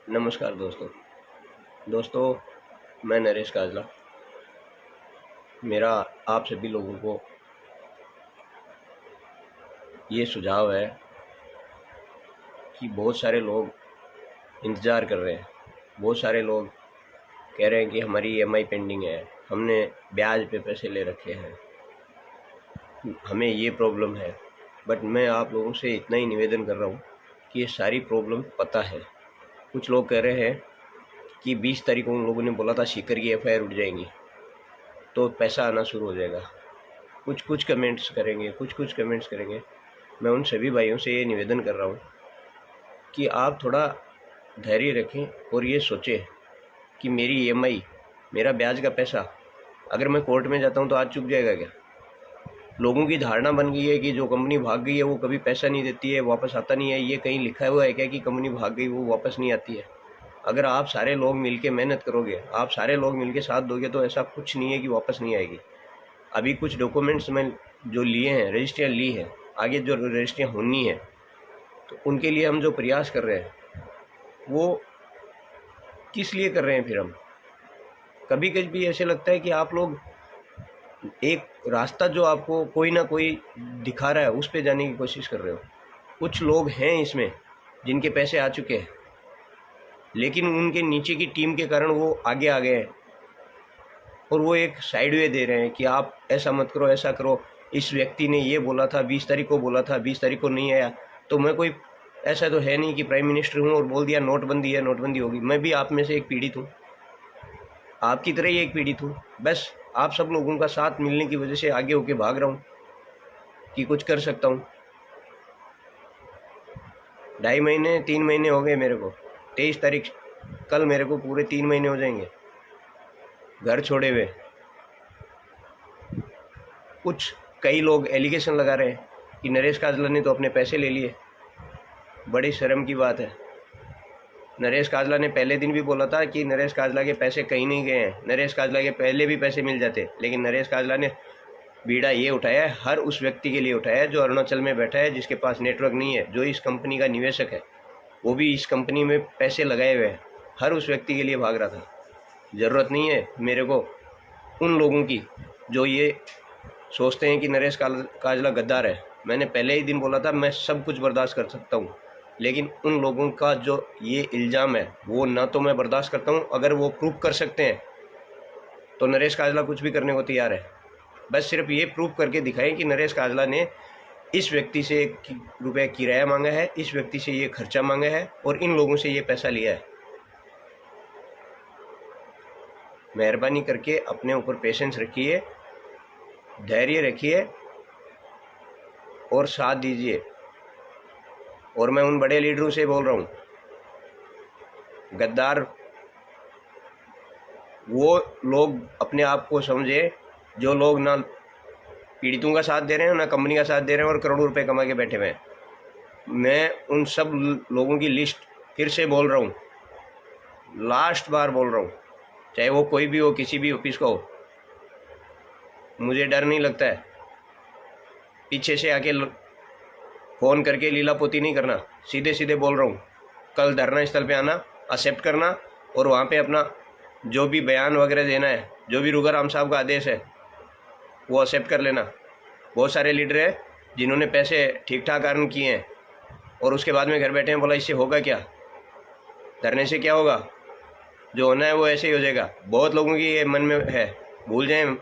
नमस्कार दोस्तों, मैं नरेश काजला। मेरा आप सभी लोगों को ये सुझाव है कि बहुत सारे लोग इंतज़ार कर रहे हैं। बहुत सारे लोग कह रहे हैं कि हमारी ईएमआई पेंडिंग है, हमने ब्याज पे पैसे ले रखे हैं, हमें ये प्रॉब्लम है। बट मैं आप लोगों से इतना ही निवेदन कर रहा हूँ कि ये सारी प्रॉब्लम पता है। कुछ लोग कह रहे हैं कि 20 तारीख को उन लोगों ने बोला था सीकर की एफआईआर उठ जाएंगी तो पैसा आना शुरू हो जाएगा। कुछ कमेंट्स करेंगे। मैं उन सभी भाइयों से ये निवेदन कर रहा हूँ कि आप थोड़ा धैर्य रखें और ये सोचें कि मेरी ईएमआई, मेरा ब्याज का पैसा अगर मैं कोर्ट में जाता हूँ तो आज चुक जाएगा क्या? लोगों की धारणा बन गई है कि जो कंपनी भाग गई है वो कभी पैसा नहीं देती है, वापस आता नहीं है। ये कहीं लिखा हुआ है क्या कि कंपनी भाग गई वो वापस नहीं आती है? अगर आप सारे लोग मिलके मेहनत करोगे, आप सारे लोग मिलके साथ दोगे तो ऐसा कुछ नहीं है कि वापस नहीं आएगी। अभी कुछ डॉक्यूमेंट्स में जो लिए हैं, रजिस्ट्रियाँ ली हैं, आगे जो रजिस्ट्रियाँ होनी है तो उनके लिए हम जो प्रयास कर रहे हैं वो किस लिए कर रहे हैं? फिर हम कभी कभी ऐसे लगता है कि आप लोग एक रास्ता जो आपको कोई ना कोई दिखा रहा है उस पे जाने की कोशिश कर रहे हो। कुछ लोग हैं इसमें जिनके पैसे आ चुके हैं, लेकिन उनके नीचे की टीम के कारण वो आगे आ गए हैं और वो एक साइड वे दे रहे हैं कि आप ऐसा मत करो, ऐसा करो। इस व्यक्ति ने ये बोला था, 20 तारीख को बोला था, 20 तारीख को नहीं आया। तो मैं कोई ऐसा तो है नहीं कि प्राइम मिनिस्टर हूँ और बोल दिया नोटबंदी है, नोटबंदी होगी। मैं भी आप में से एक पीड़ित हूँ, आपकी तरह ही एक पीड़ित हूँ। बस आप सब लोगों का साथ मिलने की वजह से आगे होके भाग रहा हूँ कि कुछ कर सकता हूँ। 2.5 महीने 3 महीने हो गए मेरे को। 23 तारीख कल मेरे को पूरे 3 महीने हो जाएंगे घर छोड़े हुए। कई लोग एलिगेशन लगा रहे हैं कि नरेश काजला ने तो अपने पैसे ले लिए। बड़ी शर्म की बात है। नरेश काजला ने पहले दिन भी बोला था कि नरेश काजला के पैसे कहीं नहीं गए हैं, नरेश काजला के पहले भी पैसे मिल जाते। लेकिन नरेश काजला ने बीड़ा ये उठाया है, हर उस व्यक्ति के लिए उठाया है जो अरुणाचल में बैठा है, जिसके पास नेटवर्क नहीं है, जो इस कंपनी का निवेशक है, वो भी इस कंपनी में पैसे लगाए हुए हैं। हर उस व्यक्ति के लिए भाग रहा था। ज़रूरत नहीं है मेरे को उन लोगों की जो ये सोचते हैं कि नरेश काजला गद्दार है। मैंने पहले ही दिन बोला था मैं सब कुछ बर्दाश्त कर सकता हूँ, लेकिन उन लोगों का जो ये इल्ज़ाम है वो ना तो मैं बर्दाश्त करता हूँ। अगर वो प्रूफ कर सकते हैं तो नरेश काजला कुछ भी करने को तैयार है। बस सिर्फ ये प्रूफ करके दिखाएं कि नरेश काजला ने इस व्यक्ति से रुपये किराया मांगा है, इस व्यक्ति से ये खर्चा मांगा है और इन लोगों से ये पैसा लिया है। मेहरबानी करके अपने ऊपर पेशेंस रखिए, धैर्य रखिए और साथ दीजिए। और मैं उन बड़े लीडरों से बोल रहा हूँ, गद्दार वो लोग अपने आप को समझे जो लोग ना पीड़ितों का साथ दे रहे हैं, ना कंपनी का साथ दे रहे हैं और करोड़ों रुपए कमा के बैठे हुए हैं। मैं उन सब लोगों की लिस्ट फिर से बोल रहा हूँ, लास्ट बार बोल रहा हूँ, चाहे वो कोई भी हो, किसी भी ऑफिस का हो, मुझे डर नहीं लगता है। पीछे से आके फ़ोन करके लीलापोती नहीं करना, सीधे सीधे बोल रहा हूँ। कल धरना स्थल पे आना, एक्सेप्ट करना और वहाँ पे अपना जो भी बयान वगैरह देना है, जो भी रुगाराम साहब का आदेश है वो एक्सेप्ट कर लेना। बहुत सारे लीडर हैं जिन्होंने पैसे ठीक ठाक अर्न किए हैं और उसके बाद में घर बैठे हैं। बोला इससे होगा क्या? धरने से क्या होगा? जो होना है वो ऐसे ही हो जाएगा। बहुत लोगों की ये मन में है, भूल जाएं,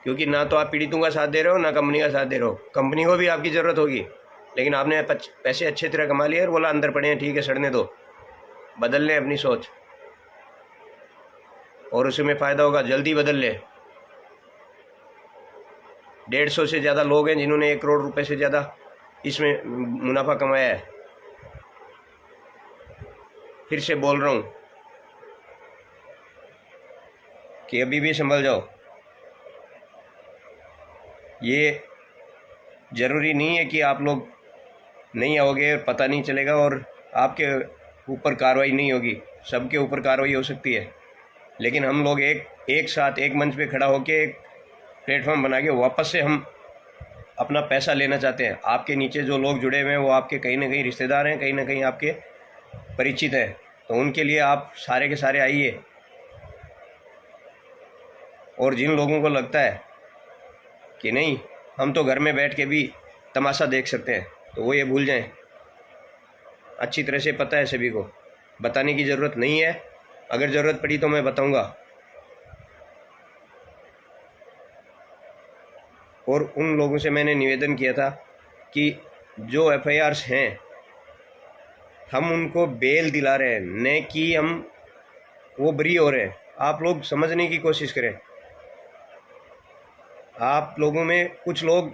क्योंकि ना तो आप पीड़ितों का साथ दे रहे हो, ना कंपनी का साथ दे रहे हो। कंपनी को भी आपकी ज़रूरत होगी, लेकिन आपने पैसे अच्छे तरह कमा लिए और बोला अंदर पड़े हैं, ठीक है सड़ने दो। बदल लें अपनी सोच और उसमें फ़ायदा होगा, जल्दी बदल ले। 150 से ज़्यादा लोग हैं जिन्होंने 1 करोड़ रुपए से ज़्यादा इसमें मुनाफा कमाया है। फिर से बोल रहा हूँ कि अभी भी संभल जाओ। ये ज़रूरी नहीं है कि आप लोग नहीं आओगे, पता नहीं चलेगा और आपके ऊपर कार्रवाई नहीं होगी। सबके ऊपर कार्रवाई हो सकती है, लेकिन हम लोग एक साथ एक मंच पे खड़ा होकर एक प्लेटफॉर्म बना के वापस से हम अपना पैसा लेना चाहते हैं। आपके नीचे जो लोग जुड़े हुए हैं वो आपके कहीं ना कहीं रिश्तेदार हैं, कहीं ना कहीं आपके परिचित हैं, तो उनके लिए आप सारे के सारे आइए। और जिन लोगों को लगता है कि नहीं हम तो घर में बैठ के भी तमाशा देख सकते हैं, तो वो ये भूल जाएं। अच्छी तरह से पता है सभी को, बताने की ज़रूरत नहीं है। अगर ज़रूरत पड़ी तो मैं बताऊंगा। और उन लोगों से मैंने निवेदन किया था कि जो एफआईआर्स हैं हम उनको बेल दिला रहे हैं, न कि हम वो बरी हो रहे हैं। आप लोग समझने की कोशिश करें। आप लोगों में कुछ लोग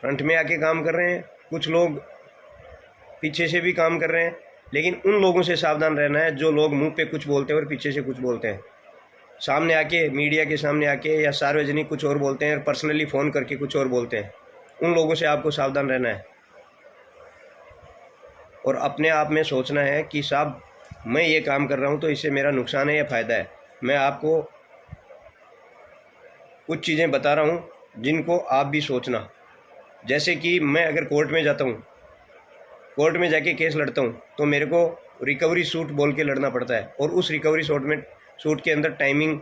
फ्रंट में आके काम कर रहे हैं, कुछ लोग पीछे से भी काम कर रहे हैं, लेकिन उन लोगों से सावधान रहना है जो लोग मुंह पे कुछ बोलते हैं और पीछे से कुछ बोलते हैं। सामने आके मीडिया के सामने आके या सार्वजनिक कुछ और बोलते हैं और पर्सनली फ़ोन करके कुछ और बोलते हैं। उन लोगों से आपको सावधान रहना है और अपने आप में सोचना है कि साहब मैं ये काम कर रहा हूँ तो इससे मेरा नुकसान है या फ़ायदा है। मैं आपको कुछ चीज़ें बता रहा हूँ जिनको आप भी सोचना। जैसे कि मैं अगर कोर्ट में जाता हूँ, कोर्ट में जाके केस लड़ता हूँ, तो मेरे को रिकवरी सूट बोल के लड़ना पड़ता है और उस रिकवरी सूट के अंदर टाइमिंग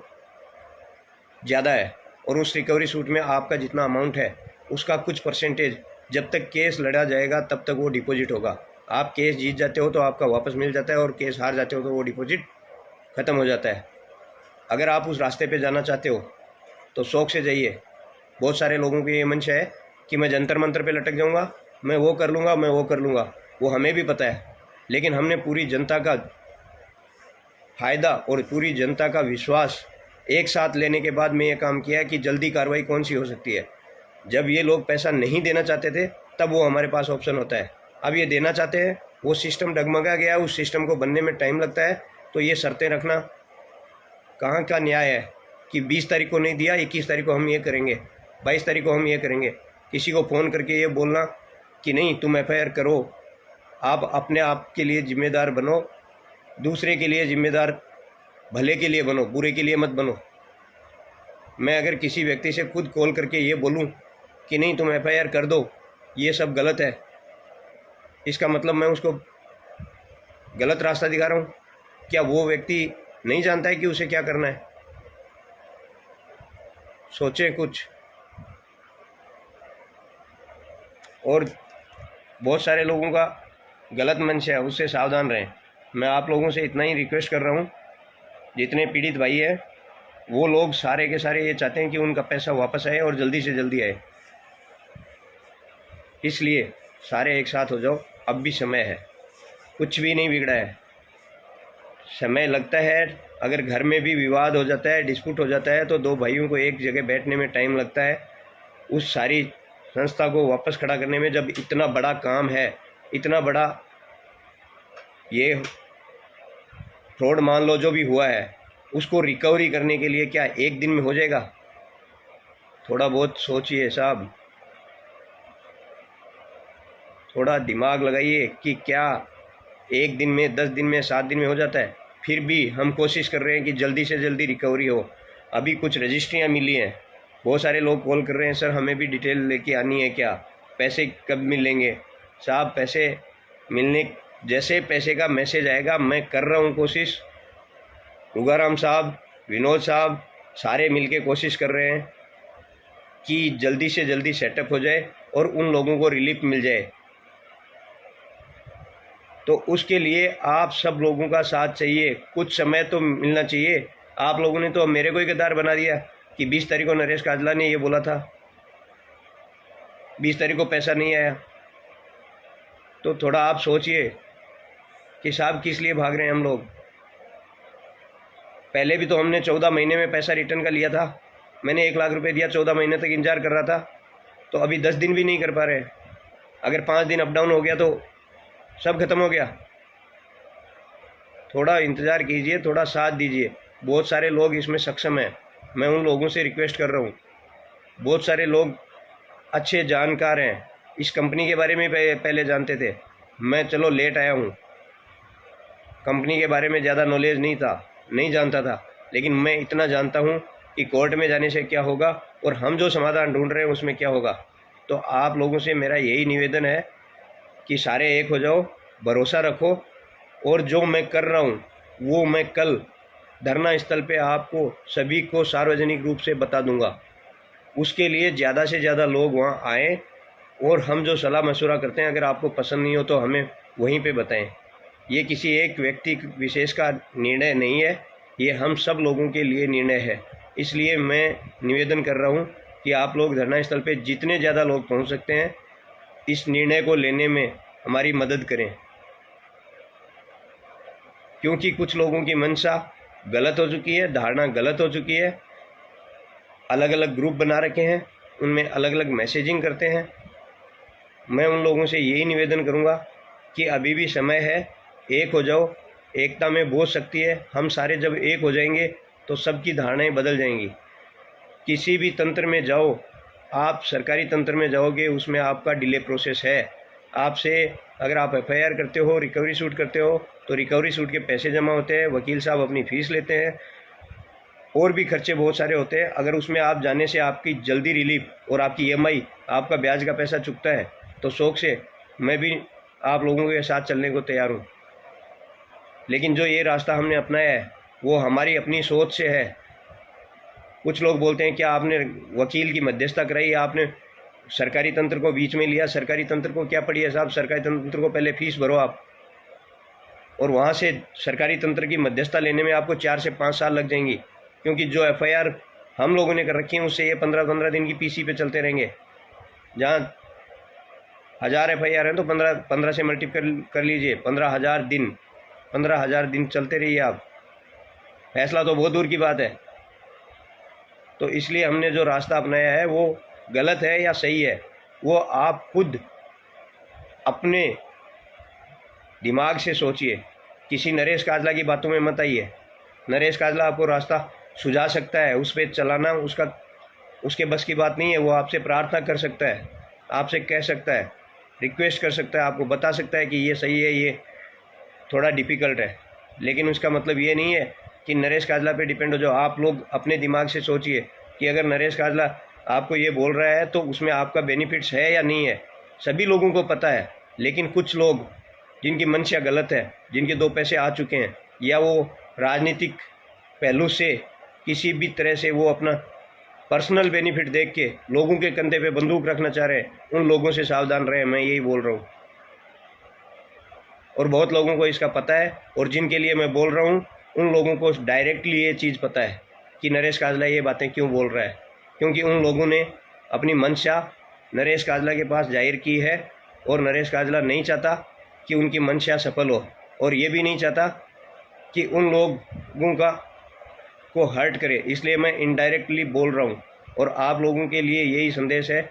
ज़्यादा है और उस रिकवरी सूट में आपका जितना अमाउंट है उसका कुछ परसेंटेज जब तक केस लड़ा जाएगा तब तक वो डिपॉजिट होगा। आप केस जीत जाते हो तो आपका वापस मिल जाता है और केस हार जाते हो तो वो डिपॉजिट ख़त्म हो जाता है। अगर आप उस रास्ते पे जाना चाहते हो तो शौक़ से जाइए। बहुत सारे लोगों की ये मंशा है कि मैं जंतर मंतर पे लटक जाऊंगा, मैं वो कर लूँगा, मैं वो कर लूँगा। वो हमें भी पता है, लेकिन हमने पूरी जनता का फ़ायदा और पूरी जनता का विश्वास एक साथ लेने के बाद में ये काम किया है कि जल्दी कार्रवाई कौन सी हो सकती है। जब ये लोग पैसा नहीं देना चाहते थे तब वो हमारे पास ऑप्शन होता है। अब ये देना चाहते हैं, वो सिस्टम डगमगा गया, उस सिस्टम को बनने में टाइम लगता है। तो ये शर्तें रखना कहाँ का न्याय है कि 20 तारीख को नहीं दिया, 21 तारीख को हम ये करेंगे, 22 तारीख को हम ये करेंगे। किसी को फ़ोन करके ये बोलना कि नहीं तुम एफआईआर करो, आप अपने आप के लिए ज़िम्मेदार बनो, दूसरे के लिए ज़िम्मेदार, भले के लिए बनो, बुरे के लिए मत बनो। मैं अगर किसी व्यक्ति से खुद कॉल करके ये बोलूं कि नहीं तुम एफआईआर कर दो, ये सब गलत है, इसका मतलब मैं उसको गलत रास्ता दिखा रहा हूँ। क्या वो व्यक्ति नहीं जानता है कि उसे क्या करना है? सोचें कुछ। और बहुत सारे लोगों का गलत मंशा है, उससे सावधान रहें। मैं आप लोगों से इतना ही रिक्वेस्ट कर रहा हूँ, जितने पीड़ित भाई हैं वो लोग सारे के सारे ये चाहते हैं कि उनका पैसा वापस आए और जल्दी से जल्दी आए। इसलिए सारे एक साथ हो जाओ, अब भी समय है, कुछ भी नहीं बिगड़ा है। समय लगता है, अगर घर में भी विवाद हो जाता है, डिस्प्यूट हो जाता है, तो दो भाइयों को एक जगह बैठने में टाइम लगता है। उस सारी संस्था को वापस खड़ा करने में, जब इतना बड़ा काम है, इतना बड़ा ये फ्रॉड मान लो जो भी हुआ है, उसको रिकवरी करने के लिए क्या एक दिन में हो जाएगा? थोड़ा बहुत सोचिए साहब, थोड़ा दिमाग लगाइए कि क्या एक दिन में, 10 दिन में, 7 दिन में हो जाता है? फिर भी हम कोशिश कर रहे हैं कि जल्दी से जल्दी रिकवरी हो। अभी कुछ रजिस्ट्रियाँ मिली हैं, बहुत सारे लोग कॉल कर रहे हैं, सर हमें भी डिटेल लेके आनी है, क्या पैसे कब मिलेंगे? साहब पैसे मिलने, जैसे पैसे का मैसेज आएगा मैं कर रहा हूँ कोशिश। उगाराम साहब, विनोद साहब, सारे मिलके कोशिश कर रहे हैं कि जल्दी से जल्दी सेटअप हो जाए और उन लोगों को रिलीफ मिल जाए। तो उसके लिए आप सब लोगों का साथ चाहिए, कुछ समय तो मिलना चाहिए। आप लोगों ने तो मेरे को ही गद्दार बना दिया कि 20 तारीख को नरेश काजला ने ये बोला था, 20 तारीख को पैसा नहीं आया। तो थोड़ा आप सोचिए कि साहब किस लिए भाग रहे हैं हम लोग। पहले भी तो हमने 14 महीने में पैसा रिटर्न का लिया था। मैंने 1 लाख रुपए दिया, 14 महीने तक इंतजार कर रहा था, तो अभी 10 दिन भी नहीं कर पा रहे। अगर 5 दिन अप डाउन हो गया तो सब खत्म हो गया। थोड़ा इंतज़ार कीजिए, थोड़ा साथ दीजिए। बहुत सारे लोग इसमें सक्षम हैं, मैं उन लोगों से रिक्वेस्ट कर रहा हूँ। बहुत सारे लोग अच्छे जानकार हैं, इस कंपनी के बारे में पहले जानते थे। मैं चलो लेट आया हूँ, कंपनी के बारे में ज़्यादा नॉलेज नहीं था, नहीं जानता था, लेकिन मैं इतना जानता हूँ कि कोर्ट में जाने से क्या होगा और हम जो समाधान ढूंढ रहे हैं उसमें क्या होगा। तो आप लोगों से मेरा यही निवेदन है कि सारे एक हो जाओ, भरोसा रखो और जो मैं कर रहा हूँ वो मैं कल धरना स्थल पे आपको सभी को सार्वजनिक रूप से बता दूंगा। उसके लिए ज़्यादा से ज़्यादा लोग वहाँ आएँ और हम जो सलाह मशवरा करते हैं अगर आपको पसंद नहीं हो तो हमें वहीं पे बताएं। ये किसी एक व्यक्ति विशेष का निर्णय नहीं है, ये हम सब लोगों के लिए निर्णय है। इसलिए मैं निवेदन कर रहा हूँ कि आप लोग धरना स्थल पे जितने ज़्यादा लोग पहुँच सकते हैं इस निर्णय को लेने में हमारी मदद करें, क्योंकि कुछ लोगों की मंशा गलत हो चुकी है, धारणा गलत हो चुकी है। अलग अलग ग्रुप बना रखे हैं, उनमें अलग अलग मैसेजिंग करते हैं। मैं उन लोगों से यही निवेदन करूंगा कि अभी भी समय है, एक हो जाओ, एकता में बहुत शक्ति है। हम सारे जब एक हो जाएंगे तो सबकी धारणाएं बदल जाएंगी। किसी भी तंत्र में जाओ, आप सरकारी तंत्र में जाओगे उसमें आपका डिले प्रोसेस है। आपसे अगर आप एफआईआर करते हो, रिकवरी सूट करते हो तो रिकवरी सूट के पैसे जमा होते हैं, वकील साहब अपनी फ़ीस लेते हैं, और भी खर्चे बहुत सारे होते हैं। अगर उसमें आप जाने से आपकी जल्दी रिलीफ और आपकी ईएमआई, आपका ब्याज का पैसा चुकता है तो शौक़ से मैं भी आप लोगों के साथ चलने को तैयार हूँ। लेकिन जो ये रास्ता हमने अपनाया है वो हमारी अपनी सोच से है। कुछ लोग बोलते हैं क्या आपने वकील की मध्यस्थता कराई, आपने सरकारी तंत्र को बीच में लिया। सरकारी तंत्र को क्या पड़ी है साहब, सरकारी तंत्र को पहले फ़ीस भरो आप, और वहाँ से सरकारी तंत्र की मध्यस्थता लेने में आपको 4 से 5 साल लग जाएंगी, क्योंकि जो एफआईआर हम लोगों ने कर रखी है उससे ये 15-15 दिन की पीसी पे चलते रहेंगे। जहाँ 1000 एफआईआर हैं तो 15 से मल्टीप्लाई कर लीजिए, 15,000 दिन चलते रहिए आप। फैसला तो बहुत दूर की बात है। तो इसलिए हमने जो रास्ता अपनाया है वो गलत है या सही है वो आप खुद अपने दिमाग से सोचिए। किसी नरेश काजला की बातों में मत आइए। नरेश काजला आपको रास्ता सुझा सकता है, उस पर चलाना उसके बस की बात नहीं है। वो आपसे प्रार्थना कर सकता है, आपसे कह सकता है, रिक्वेस्ट कर सकता है, आपको बता सकता है कि ये सही है, ये थोड़ा डिफ़िकल्ट है। लेकिन उसका मतलब ये नहीं है कि नरेश काजला पे डिपेंड हो जाओ। आप लोग अपने दिमाग से सोचिए कि अगर नरेश काजला आपको ये बोल रहा है तो उसमें आपका बेनिफिट्स है या नहीं है। सभी लोगों को पता है, लेकिन कुछ लोग जिनकी मंशा गलत है, जिनके 2 पैसे आ चुके हैं, या वो राजनीतिक पहलू से किसी भी तरह से वो अपना पर्सनल बेनिफिट देख के लोगों के कंधे पे बंदूक रखना चाह रहे हैं, उन लोगों से सावधान रहें। मैं यही बोल रहा हूँ, और बहुत लोगों को इसका पता है, और जिनके लिए मैं बोल रहा हूँ उन लोगों को डायरेक्टली ये चीज़ पता है कि नरेश काजला ये बातें क्यों बोल रहा है। क्योंकि उन लोगों ने अपनी मंशा नरेश काजला के पास जाहिर की है, और नरेश काजला नहीं चाहता कि उनकी मंशा सफल हो, और ये भी नहीं चाहता कि उन लोगों को हर्ट करे। इसलिए मैं इनडायरेक्टली बोल रहा हूँ, और आप लोगों के लिए यही संदेश है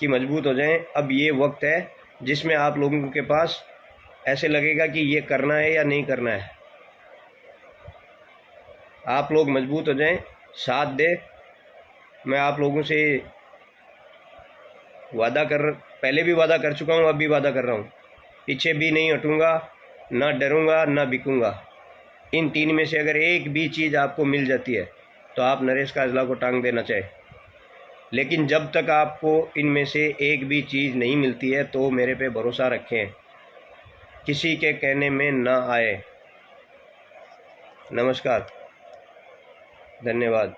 कि मजबूत हो जाएं। अब ये वक्त है जिसमें आप लोगों के पास ऐसे लगेगा कि ये करना है या नहीं करना है। आप लोग मजबूत हो जाएं, साथ दें। मैं आप लोगों से पहले भी वादा कर चुका हूँ, अब भी वादा कर रहा हूँ, पीछे भी नहीं हटूँगा, ना डरूँगा ना बिकूँगा। इन 3 में से अगर एक भी चीज़ आपको मिल जाती है तो आप नरेश काजला को टांग देना चाहे। लेकिन जब तक आपको इनमें से एक भी चीज़ नहीं मिलती है तो मेरे पे भरोसा रखें, किसी के कहने में ना आए। नमस्कार, धन्यवाद।